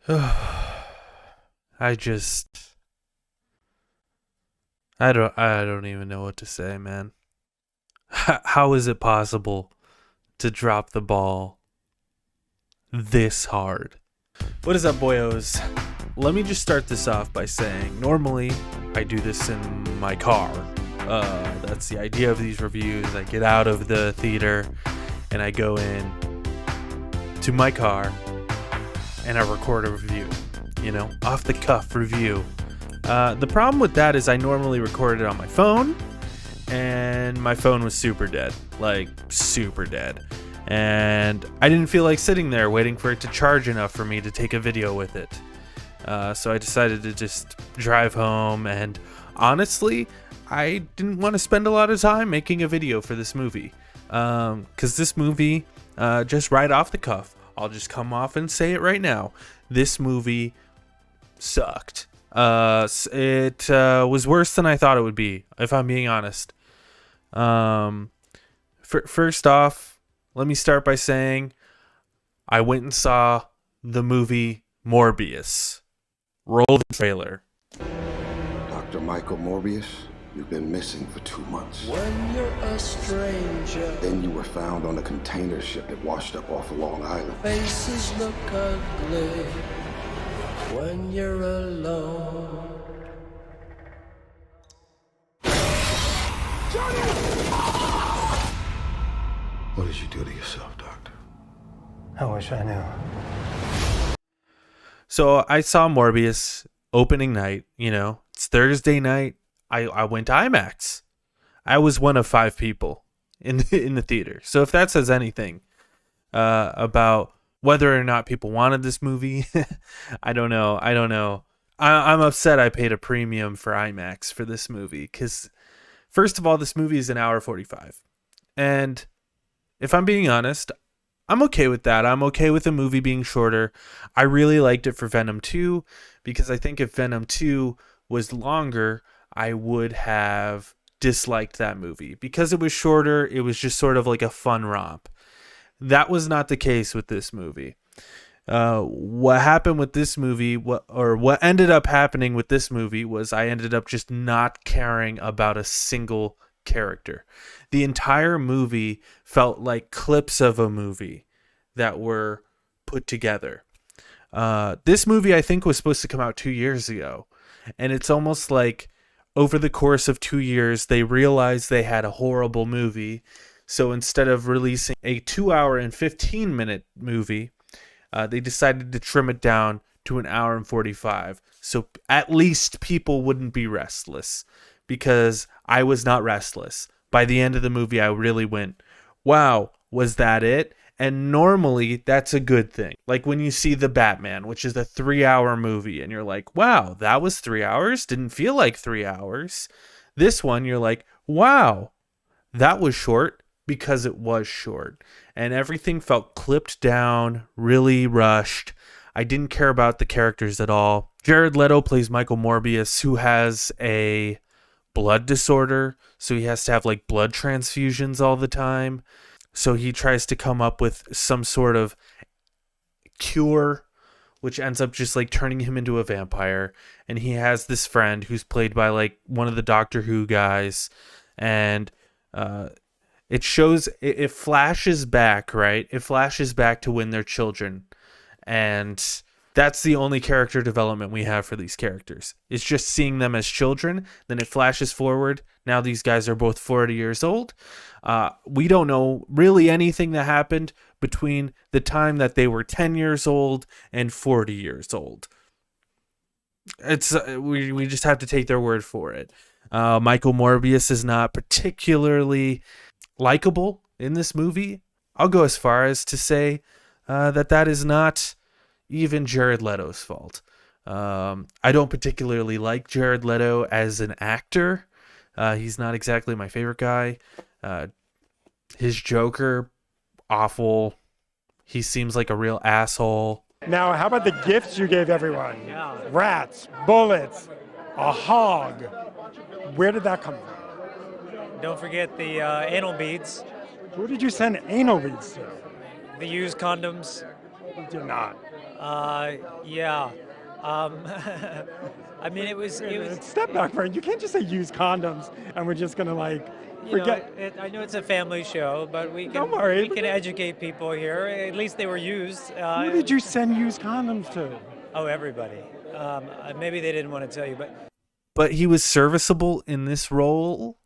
I just I don't even know what to say, man. How is it possible to drop the ball this hard? What is up, boyos? Let me just start this off by saying normally I do this in my car. That's the idea of these reviews. I get out of the theater and I go in to my car and I record a review, off the cuff review. The problem with that is I normally record it on my phone, and my phone was super dead, and I didn't feel like sitting there waiting for it to charge enough for me to take a video with it. So I decided to just drive home, and honestly, I didn't want to spend a lot of time making a video for this movie, because this movie, just right off the cuff, I'll just come off and say it right now, this movie sucked. It was worse than I thought it would be, if I'm being honest. First off, let me start by saying I went and saw the movie Morbius. Roll the trailer. Dr. Michael Morbius, you've been missing for 2 months. When you're a stranger, Then you were found on a container ship that washed up off of Long Island. faces look ugly. When you're alone, What did you do to yourself, Doctor? I wish I knew. So I saw Morbius opening night, it's Thursday night. I went to IMAX. I was one of 5 people in the theater. So if that says anything about whether or not people wanted this movie, I don't know. I'm upset I paid a premium for IMAX for this movie because, first of all, this movie is an hour 45. And if I'm being honest, I'm okay with that. I'm okay with the movie being shorter. I really liked it for Venom 2 because I think if Venom 2 was longer, I would have disliked that movie. Because it was shorter, it was just sort of like a fun romp. That was not the case with this movie. What happened with this movie, what ended up happening with this movie was I ended up just not caring about a single character. The entire movie felt like clips of a movie that were put together. This movie, I think, was supposed to come out 2 years ago. And it's almost like over the course of 2 years, they realized they had a horrible movie. So instead of releasing a 2 hour and 15-minute movie, they decided to trim it down to an hour and 45. So at least people wouldn't be restless, because I was not restless. By the end of the movie, I really went, wow, was that it? And normally that's a good thing. Like when you see The Batman, which is a 3-hour movie, and you're like, wow, that was 3 hours? Didn't feel like 3 hours. This one, you're like, wow, that was short, because it was short. And everything felt clipped down, really rushed. I didn't care about the characters at all. Jared Leto plays Michael Morbius, who has a blood disorder, so he has to have like blood transfusions all the time. So he tries to come up with some sort of cure, which ends up just like turning him into a vampire. And he has this friend who's played by like one of the Doctor Who guys, and it flashes back, right? It flashes back to when they're children. And that's the only character development we have for these characters. It's just seeing them as children. Then it flashes forward. Now these guys are both 40 years old. We don't know really anything that happened between the time that they were 10 years old and 40 years old. It's we just have to take their word for it. Michael Morbius is not particularly likable in this movie. I'll go as far as to say that is not even Jared Leto's fault. I don't particularly like Jared Leto as an actor. He's not exactly my favorite guy. His Joker, awful. He seems like a real asshole. Now, how about the gifts you gave everyone? Yeah. Rats, bullets, a hog. Where did that come from? Don't forget the anal beads, Who did you send anal beads to? the used condoms. You did not. Yeah. Um, I mean, Step back, Frank. You can't just say use condoms and we're just gonna forget. I know it's a family show, but Don't worry. we can educate people here. At least they were used. Who did you send used condoms to? Oh, everybody. Maybe they didn't want to tell you, But he was serviceable in this role,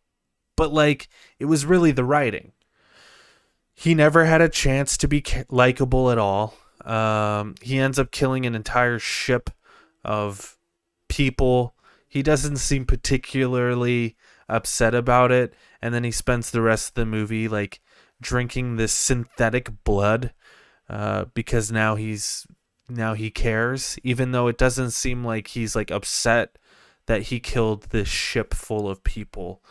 but like it was really the writing. He never had a chance to be likable at all. He ends up killing an entire ship of people. He doesn't seem particularly upset about it, and then he spends the rest of the movie like drinking this synthetic blood because now he cares, even though it doesn't seem like he's like upset that he killed this ship full of people.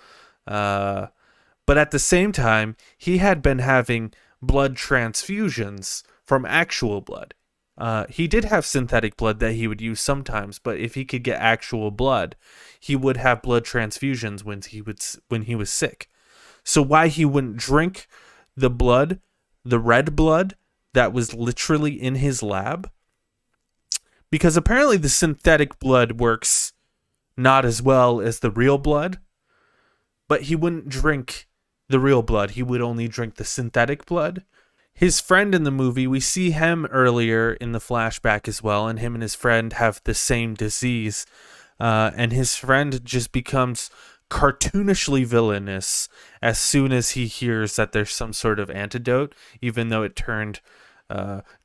But at the same time, he had been having blood transfusions from actual blood. He did have synthetic blood that he would use sometimes, but if he could get actual blood, he would have blood transfusions when he was sick. So why he wouldn't drink the blood, the red blood that was literally in his lab? Because apparently the synthetic blood works not as well as the real blood, but he wouldn't drink the real blood. He would only drink the synthetic blood. His friend in the movie, we see him earlier in the flashback as well, and him and his friend have the same disease. And his friend just becomes cartoonishly villainous as soon as he hears that there's some sort of antidote, even though it turned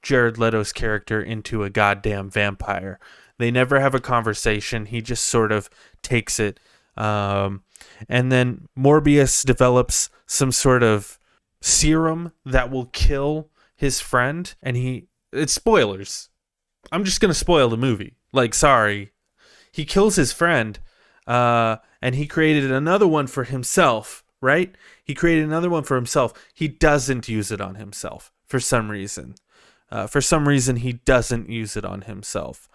Jared Leto's character into a goddamn vampire. They never have a conversation. He just sort of takes it. And then Morbius develops some sort of serum that will kill his friend. And it's spoilers. I'm just going to spoil the movie. Like, sorry. He kills his friend, and he created another one for himself, right? He created another one for himself. He doesn't use it on himself for some reason. He doesn't use it on himself.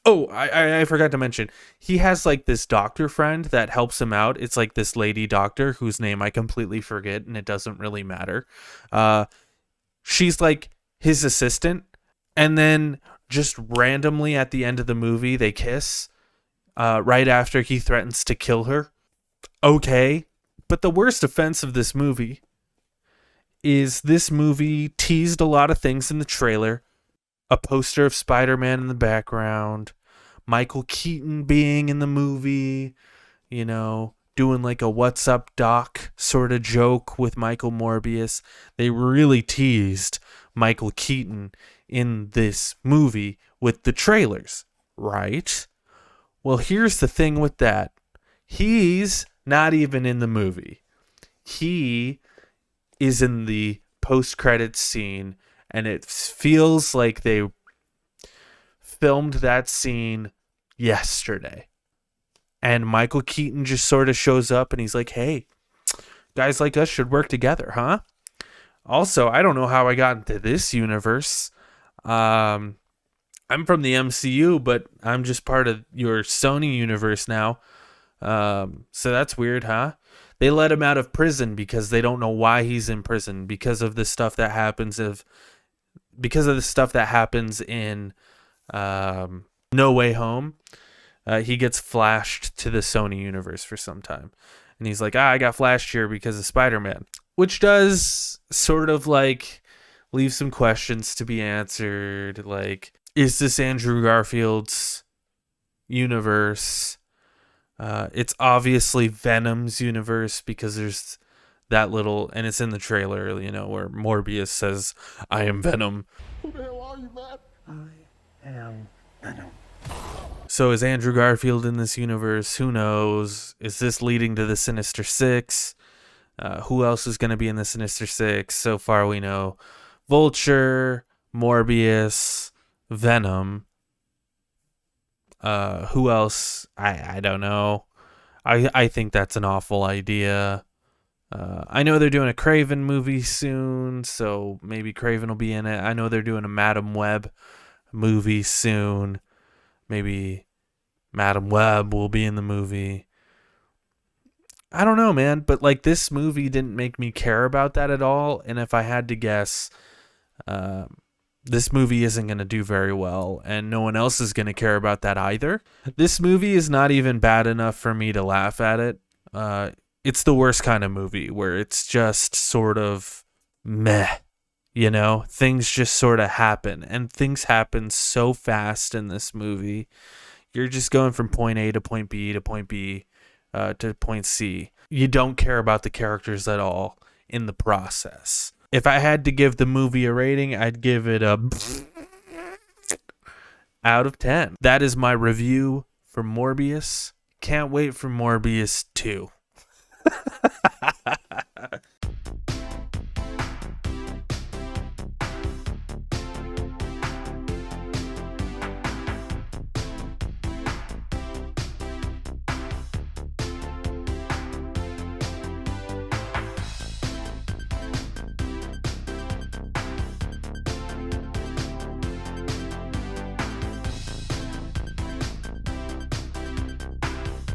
Oh, I forgot to mention, he has like this doctor friend that helps him out. It's like this lady doctor whose name I completely forget, and it doesn't really matter. She's like his assistant, and then just randomly at the end of the movie, they kiss right after he threatens to kill her. Okay, but the worst offense of this movie is this movie teased a lot of things in the trailer. A poster of Spider-Man in the background, Michael Keaton being in the movie, doing like a "What's up, Doc" sort of joke with Michael Morbius. They really teased Michael Keaton in this movie with the trailers, right? Well, here's the thing with that. He's not even in the movie. He is in the post-credits scene, and it feels like they filmed that scene yesterday. And Michael Keaton just sort of shows up and he's like, hey, guys like us should work together, huh? Also, I don't know how I got into this universe. I'm from the MCU, but I'm just part of your Sony universe now. So that's weird, huh? They let him out of prison because they don't know why he's in prison, because of the stuff that happens in No Way Home. He gets flashed to the Sony universe for some time. And he's like, I got flashed here because of Spider-Man. Which does sort of like leave some questions to be answered. Like, is this Andrew Garfield's universe? It's obviously Venom's universe because there's that little, and it's in the trailer, where Morbius says, I am Venom. Who the hell are you, man? I am Venom. So is Andrew Garfield in this universe? Who knows? Is this leading to the Sinister Six? Who else is going to be in the Sinister Six? So far we know Vulture, Morbius, Venom. Who else? I don't know. I think that's an awful idea. I know they're doing a Craven movie soon, so maybe Craven will be in it. I know they're doing a Madam Web movie soon. Maybe Madam Web will be in the movie. I don't know, man, but like this movie didn't make me care about that at all. And if I had to guess, This movie isn't going to do very well, and no one else is going to care about that either. This movie is not even bad enough for me to laugh at it. It's the worst kind of movie where it's just sort of meh. You know, things just sort of happen, and things happen so fast in this movie. You're just going from point A to point B to point B to point C. You don't care about the characters at all in the process. If I had to give the movie a rating, I'd give it a out of 10. That is my review for Morbius. Can't wait for Morbius 2.